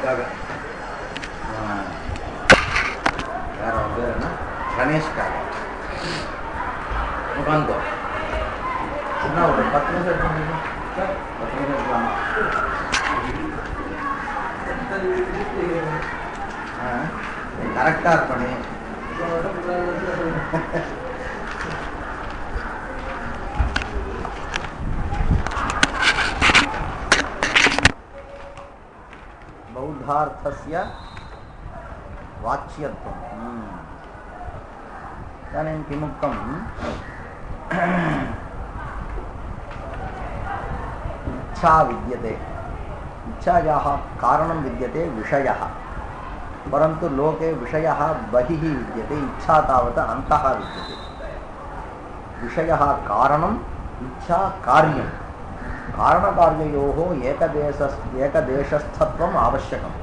அதுக்காக வேற பேர் என்ன கணேஷ்காக உட்காந்தோம். என்ன ஒரு 10 நிமிஷம் எடுத்துக்கோங்க சார், 10 நிமிஷம் எடுக்கலாமா? கரெக்டாக இருப்பேன். बौद्धार्थस्य वाच्यत्वम्। इदानीं किमुक्तम्? इच्छा विद्यते, इच्छायाः कारणं विद्यते विषयः, परन्तु लोके विषयः बहिः विद्यते, इच्छा तावत् अन्तः विद्यते। विषयः कारणम्, इच्छा कार्यम्। कारणकार्ययोः एकदेशस्थत्वम् आवश्यकम्।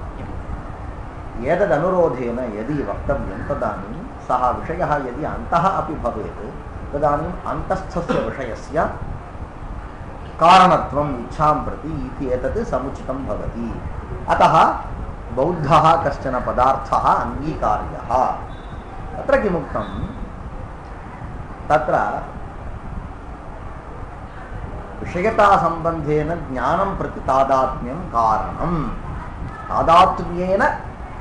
एतदनुरोधेन यदि वक्तव्यं तदानीं सः विषयः यदि अन्तः अपि भवेत् तदानीम् अन्तस्थस्य विषयस्य कारणत्वम् इच्छां प्रति इति एतत् समुचितं भवति। अतः बौद्धः कश्चन पदार्थः अङ्गीकार्यः। तत्र किमुक्तं? तत्र विषयता संबंधेन ज्ञानं प्रति तादात्म्यं कारणं।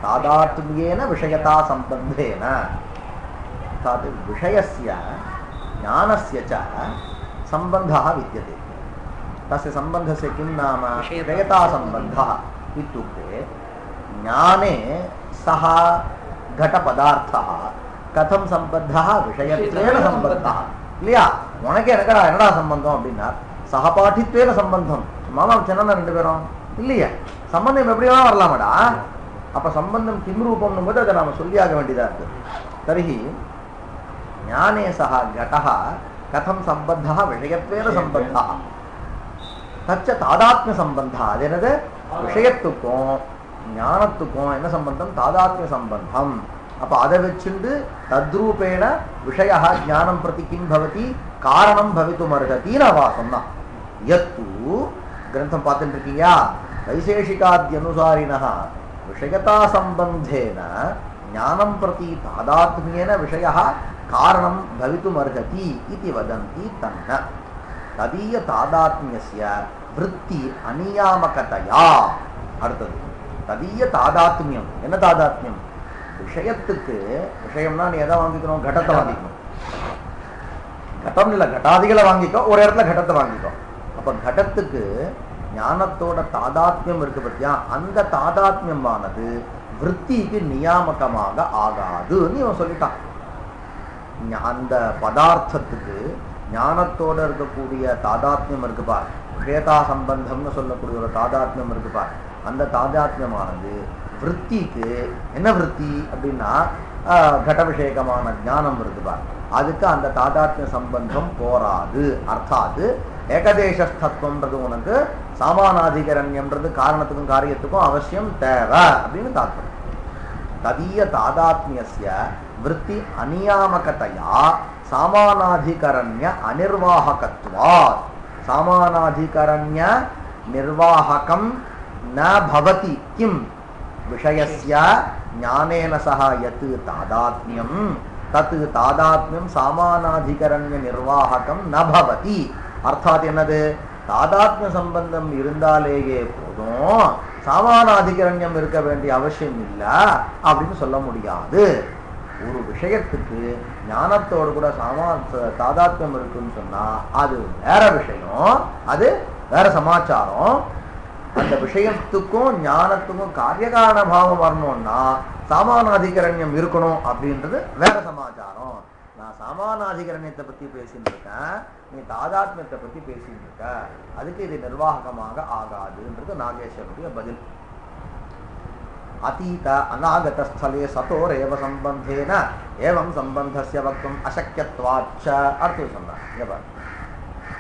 तादात्म्येन विषयता संबंधेन तद् विषयस्य ज्ञानस्य च संबंधः विद्यते। तस्य संबंधस्य किं नाम? विषयता संबंधः इत्युक्ते ज्ञाने सः घटपदार्थः कथं संबद्धः? विषयत्वेन संबद्धः। இல்லையா? உனக்கு என்னடா சம்பந்தம் அப்படின்னா சகபாഠித்வேன சம்பந்தம். மாமா சொன்னா 2 பேரும் இல்லையா? சம்பந்தம் எப்படி வேணா வரலாமடா. அப்ப சம்பந்தம் கிம் ரூபம்னும் போது அதை நாம சொல்லியாக வேண்டியதா இருக்கு. தர்ஹி ஞானே சஹ கடஹ கதம் சம்பத்தः? விஷயத்வேன சம்பத்தः. தச்ச தாதாத்மிய சம்பந்தம். அது என்னது? விஷயத்துக்கும் ஞானத்துக்கும் என்ன சம்பந்தம்? தாதாத்மிய சம்பந்தம். அப்ப அதை வச்சுண்டு தத்ரூபேண விஷய ஞானம் பிரதி கிம் பவதி? காரணம் பவித்தும் அர்ஹதின்னு அவா சொன்னா. யத்து கிரந்தம் பார்த்துட்டு இருக்கீங்க. வைசேஷிகாத்யனுசாரிணः விஷயதா சம்பந்தேன ஞானம் பிரதி தாதாத்மியேன விஷயः காரணம் பவித்தும் அர்ஹதி இதி வதந்தி தன்ன. ததீய தாதாத்மியஸ்ய விருத்தி அநியாமகதயா. அடுத்தது ததீய தாதாத்மியம். என்ன தாதாத்மியம்? விஷயத்துக்கு விஷயம்னா நீ எதை வாங்கிக்கணும்? கடத்தை வாங்கிக்கணும். கட்டம் இல்லை, கட்டாதிகளை வாங்கிக்கோ, ஒரு இடத்துல கடத்தை வாங்கிக்கோ. அப்ப கடத்துக்கு ஞானத்தோட தாதாத்மியம் இருக்கு பத்தியா? அந்த தாதாத்மியமானது விருத்திக்கு நியாமகமாக ஆகாதுன்னு இவன் சொல்லிட்டான். அந்த பதார்த்தத்துக்கு ஞானத்தோட இருக்கக்கூடிய தாதாத்மியம் இருக்கு பார், விஷயதா சம்பந்தம்னு சொல்லக்கூடிய ஒரு தாதாத்மியம் இருக்கு பார். அந்த தாதாத்மியமானது விருத்திக்கு என்ன விருத்தி அப்படின்னா கட விஷயகமான ஞானம் இருக்குதா, அதுக்கு அந்த தாதாத்மிய சம்பந்தம் போராது. அர்த்தாது ஏகதேசஸ்தத்துவம்ன்றது உனக்கு சாமானாதிகரண்யம்ன்றது காரணத்துக்கும் காரியத்துக்கும் அவசியம் தேவை அப்படின்னு தாத்பரியம். ததீய தாதாத்மியஸ்ய விருத்தி அநியாமகதையா சாமானாதிகரண்ய அனிர்வாககத்வாத். சாமானாதிகரண்ய நிர்வாககம் ந பவதி கிம் விஷயஸ்ய ஞானேன சஹ யத் தாதாத்மியம் தத் தாதாத்மியம் சாமானாதிகரண்ய நிர்வாககம் ந பவதி. அர்த்தாத் என்னது? தாதாத்மிய சம்பந்தம் இருந்தாலேயே போதும், சாமானாதிகரண்யம் இருக்க வேண்டிய அவசியம் இல்லை அப்படின்னு சொல்ல முடியாது. ஒரு விஷயத்துக்கு ஞானத்தோடு கூட தாதாத்மியம் இருக்குன்னு சொன்னா அது வேற விஷயம், அது வேற சமாச்சாரம். அந்த விஷயத்துக்கும் ஞானத்துக்கும் காரியகாரண பாவம் வரணும்னா சாமானாதிகரண்யம் இருக்கணும் அப்படின்றது வேற சமாச்சாரம். நான் சாமானாதிகரண்யத்தை பத்தி பேசிட்டு இருக்கேன், நீ தாதாத்மியத்தை பத்தி பேசிட்டு இருக்க, அதுக்கு இது நிர்வாகமாக ஆகாதுன்றது நாகேஸ்வருடைய பதில். அத்தீத அநாகத ஸ்தலே சதோரேவ சம்பந்தேன ஏவம் சம்பந்தஸ்ய வக்தும் அசக்கியத்வாச்ச. அடுத்து சொன்னார்.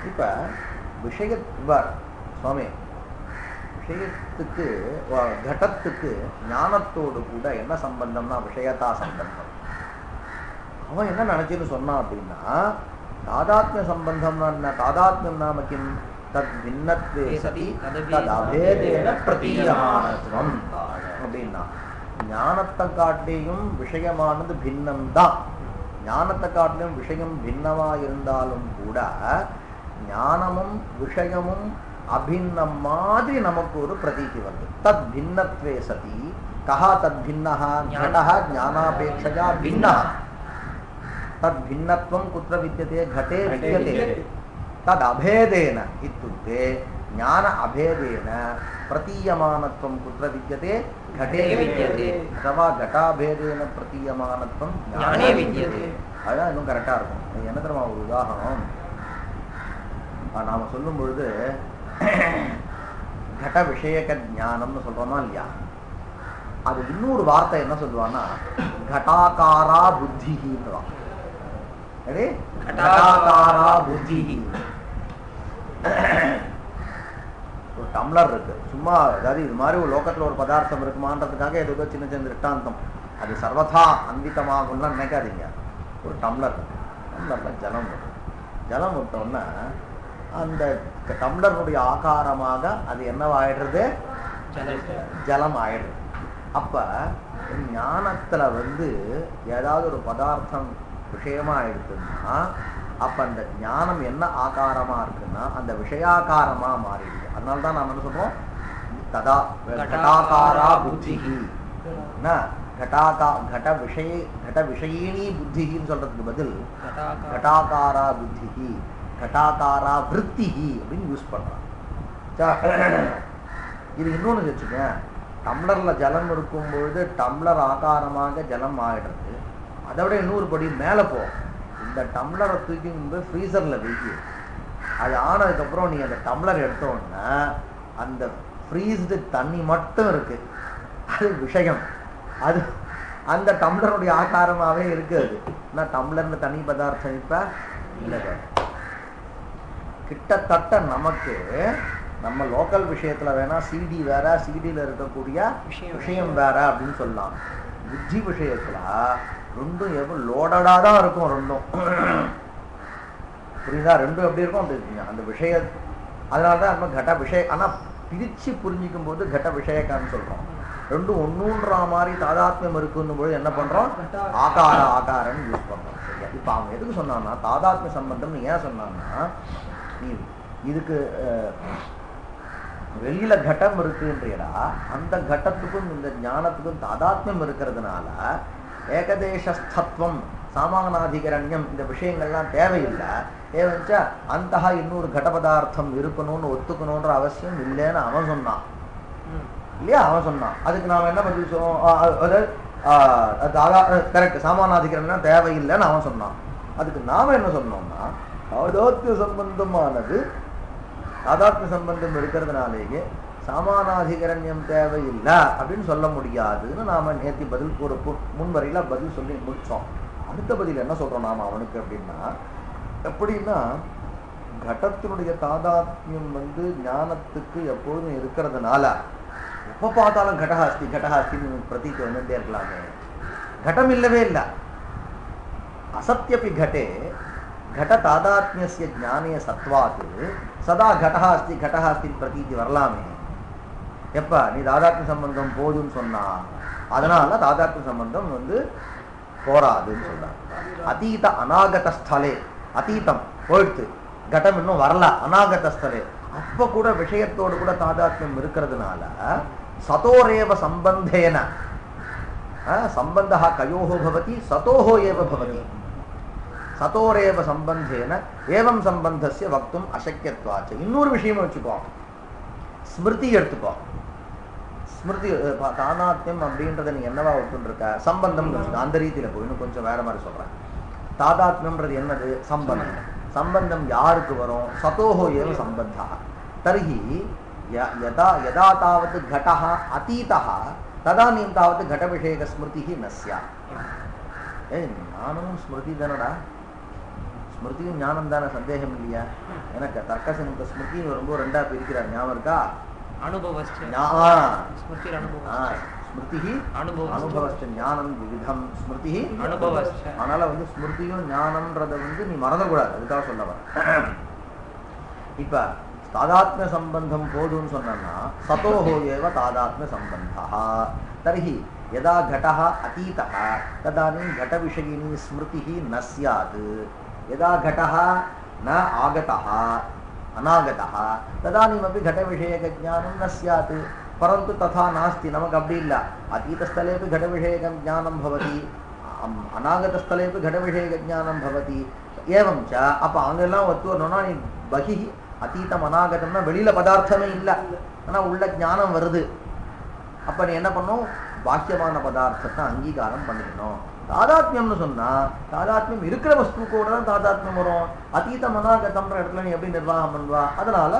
இப்ப விஷய சுவாமி விஷயத்துக்கு கடத்துக்கு ஞானத்தோடு கூட என்ன சம்பந்தம்னா விஷயத்தா சம்பந்தம். அவன் என்ன நினைச்சுன்னு சொன்னான் அப்படின்னா தாதாத்மிய சம்பந்தம்னா தாதாத்மியம் நாம கிம் தத் பின்னத்வே சதி தத் அபேதேன பிரதீயமானத்வம். அப்படின்னா ஞானத்தை காட்டியும் விஷயமானது பின்னம்தான். ஞானத்தை காட்டிலும் விஷயம் பின்னமா இருந்தாலும் கூட ஞானமும் விஷயமும் அபின்னம் மாதிரி நமக்கு ஒரு பிரதீதி வருது. தத் பின்னத்வே சதி கஹா தத் பின்னஹ கடஹ ஞானாபேக்ஷயா பின்னஹ. தத் பின்னத்வம் குத்ர வித்யதே घटे विद्यते तद अभेदेन इत्युक्ते ज्ञान अभेदेन प्रतीयमानत्वं कुत्र विद्यते घटे विद्यते अथवा घटाभेदेन प्रतीयमानत्वं ज्ञाने विद्यते. அதான் இன்னும் கரெக்டா இருக்கும். என்ன தெரியுமா ஒரு உதாரணம் நாம சொல்லும் பொழுது घट விஷயக ஞானம்னு சொல்றோமா இல்லையா, அது இன்னொரு வார்த்தை என்ன சொல்லுவான்னா घटाकारा बुद्धिன்றதான். घटाकारा बुद्धि. ஒரு டம்ளர் இருக்கு, சும்மா அதாவது இது மாதிரி ஒரு லோகத்துல ஒரு பதார்த்தம் இருக்குமான்றதுக்காக ஏதோ சின்ன சின்ன திருஷ்டாந்தம், அது சர்வதா அன்விதமாகும்லாம் நினைக்காதீங்க. ஒரு டம்ளர், டம்ளர்ல ஜலம் வரும். ஜலம் விட்டோன்னா அந்த டம்ளருடைய ஆகாரமாக அது என்னவாயிடுறது, ஜலம் ஆயிடுது. அப்ப ஞானத்துல ஏதாவது ஒரு பதார்த்தம் விஷயமா ஆயிடுதுன்னா அப்ப அந்த ஞானம் என்ன ஆகாரமா இருக்குன்னா அந்த விஷயாகாரமா மாறிடுது. அதனால்தான் நாம என்ன சொல்றோம், ததா घटाकारा बुद्धिः. घट விஷயினி புத்தின்னு சொல்றதுக்கு பதில் घटाकारा बुद्धिः घटाकारा वृत्तिः அப்படின்னு யூஸ் பண்றான். இது இன்னொன்னு வச்சுக்க, டம்ளர்ல ஜலம் இருக்கும் பொழுது டம்ளர் ஆகாரமாக ஜலம் ஆயிடுறது. அதை விட இன்னொரு படி மேல போ, இந்த டம்ளரை தூக்கி ஃப்ரீசர்ல வைக்க, அது ஆனதுக்கப்புறம் நீ அந்த டம்ளர் எடுத்தோன்னா அந்த ஃப்ரீஸ்டு தண்ணி மட்டும் இருக்கு, அது விஷயம். அது அந்த டம்ளருடைய ஆகாரமாவே இருக்கு. அது ஆனா டம்ளர்ல தனி பதார்த்தம் இப்ப இல்லை. கிட்டத்தட்ட நமக்கு நம்ம லோக்கல் விஷயத்துல வேணா சிடி வேற, சிடியில இருக்கக்கூடிய விஷயம் வேற அப்படின்னு சொல்லலாம். புத்தி விஷயத்துல ரெண்டும் எவ்வளவு லோடடா தான் இருக்கும். ரெண்டும் புரியுதா? ரெண்டும் எப்படி இருக்கும் அந்த விஷய. அதனாலதான் நம்ம கட்ட விஷய, ஆனா பிரிச்சு புரிஞ்சிக்கும் போது கட்ட விஷயக்கான்னு சொல்றோம். ரெண்டும் ஒன்றுன்ற மாதிரி தாதாத்மியம் இருக்குன்னும் போது என்ன பண்றோம், ஆகார ஆகாரன்னு யூஸ் பண்றோம். சரியா? இப்ப அவன் எதுக்கு சொன்னான்னா தாதாத்மிய சம்பந்தம் ஏன் சொன்னான்னா, நீ இதுக்கு வெளியில கட்டம் இருக்குன்றா அந்த கட்டத்துக்கும் இந்த ஞானத்துக்கும் தாதாத்மியம் இருக்கிறதுனால ஏகதேசஸ்தத்துவம் சாமானாதிகரண்யம் இந்த விஷயங்கள்லாம் தேவையில்லை. ஏவஞ்சா அந்த இன்னொரு கட பதார்த்தம் இருக்கணும்னு ஒத்துக்கணுன்ற அவசியம் இல்லைன்னு அவன் சொன்னான் இல்லையா? அவன் சொன்னான். அதுக்கு நாம என்ன பதில் சொல்லுவோம், கரெக்ட், சாமானாதிகரண்யம் தேவையில்லைன்னு அவன் சொன்னான். அதுக்கு நாம என்ன சொன்னோம்னா தாதாத்மிய சம்பந்தமானது தாதாத்மிய சம்பந்தம் இருக்கிறதுனாலேயே சாமானாதிகரண்யம் தேவையில்லை அப்படின்னு சொல்ல முடியாதுன்னு நாம நேத்தி பதில் ஒரு முன்வரையில பதில் சொல்லி முடிச்சோம். அடுத்த பதில் என்ன சொல்றோம் நாம அவனுக்கு அப்படின்னா, எப்படின்னா கடத்தினுடைய தாதாத்மியம் ஞானத்துக்கு எப்பொழுதும் இருக்கிறதுனால எப்ப பார்த்தாலும் கடஹாஸ்தி கடஹாஸ்தின்னு பிரதீதி வந்துட்டே இருக்கலாமே. கடம் இல்லவே இல்லை. அசத்யபி घटे घट தாதாத்மியஸ்ய ஞானே சத்வாத் சதா கடஹ அஸ்தி கடஹ அஸ்தி பிரதீதி வரலாமே. எப்ப நீ தாதாத்மிய சம்பந்தம் போதுன்னு சொன்னா அதனால தாதாத்மிய சம்பந்தம் போராதுன்னு சொல்றாங்க. அதீத அநாகத ஸ்தலே, அதீதம் போயிடுத்து, கட்டம் இன்னும் வரல, அநாகத ஸ்தலே அப்ப கூட விஷயத்தோடு கூட தாதாத்மியம் இருக்கிறதுனால சதோரேவ சம்பந்தேன சம்பந்தः கயோஹோ பவதி சதோஹோ ஏவ பவதி. சதோரேவ சம்பந்தேன ஏவம் சம்பந்தஸ்ய வக்தும் அசக்கியத்வாச்ச. இன்னொரு விஷயம் வச்சுக்கோ, ஸ்மிருதி எடுத்துக்கோ. ஸ்மிருதி தாதாத்மியம் அப்படின்றத நீ என்னவா விட்டுருக்க, சம்பந்தம் அந்த ரீதியில போய் இன்னும் கொஞ்சம் வேற மாதிரி சொல்றேன். தாதாத்மியம்ன்றது என்னது, சம்பந்தம். சம்பந்தம் யாருக்கு வரும், சதோஹோ ஏவ சம்பந்தா. தர்ஹி யதா யதா தாவத் घटः अतीतः ததானீம் தாவத் घट விஷயக ஸ்மிருதி ந ஸ்யாத். ஞானமும் ஸ்மிருதி தானடா, ஸ்மிருதியும் ஞானம் தானே, சந்தேகம் இல்லையா? எனக்கு தர்க்கசனுக்கு ஸ்மிருதியும் வரும்போது ரெண்டா பிரிக்கிறார், ஞாபகம் இருக்கா? ஸ்மிருதி அனுபவஸ்ச ஞானம் விவிதம் ஸ்மிருதி அனுபவஸ்ச. அதனால ஸ்மிருதியும் ஞானம்ன்றத நீ மறந்துடக்கூடாது, அதுக்காக சொல்ல வர. இப்ப தாதாத்மிய சம்பந்தம் போதும்னு சொன்னா சதோஹோ ஏவ தாதாத்மிய சம்பந்தா. तर्हि यदा घटः अतीतः तदानीं घटविषयिणी स्मृतिः न स्यात् यदा घटः न आगतः अनागतः तदानीमपि घटविषयकज्ञानं न स्यात् परन्तु तथा नास्ति नमक अपि इल्ल अतीतस्थलेपि घटविषयकं ज्ञानं भवति अनागतस्थलेपि घटविषयकज्ञानं भवति एवं च அப்ப அங்கெல்லாம் ஒத்து வரணும்னா நீ பகி அத்தீதம் அநாகதம்னா வெளியில பதார்த்தமே இல்லை ஆனால் உள்ள ஞானம் வருது அப்போ நீ என்ன பண்ணும் பாக்கியமான பதார்த்தத்தை அங்கீகாரம் பண்ணிக்கணும் தாதாத்மியம்னு சொன்னா தாதாத்மியம் இருக்கிற வஸ்து கூட தான் தாதாத்மியம் வரும் அத்தீதம் அநாகதம்ன்ற இடத்துல நீ எப்படி நிர்வாகம் பண்ணுவா அதனால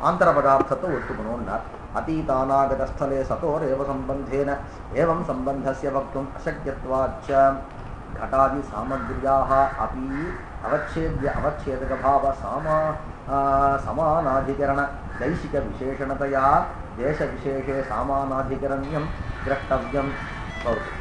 ஆந்தர பதார்த்தத்தை ஒத்துக்கணும்னார் अतीतानागतस्थले सतोरेव सम्बन्धेन एवं सम्बन्धस्य वक्तुम् अशक्यत्वाच्च घटादि सामग्र्याः अपि अवच्छेदकभाव समानाधिकरण दैशिकविशेषणतया देशविशेषे सामानाधिकरण्यं द्रष्टव्यं भवति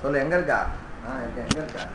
சொல்லு எங்க இருக்கா எங்க இருக்கா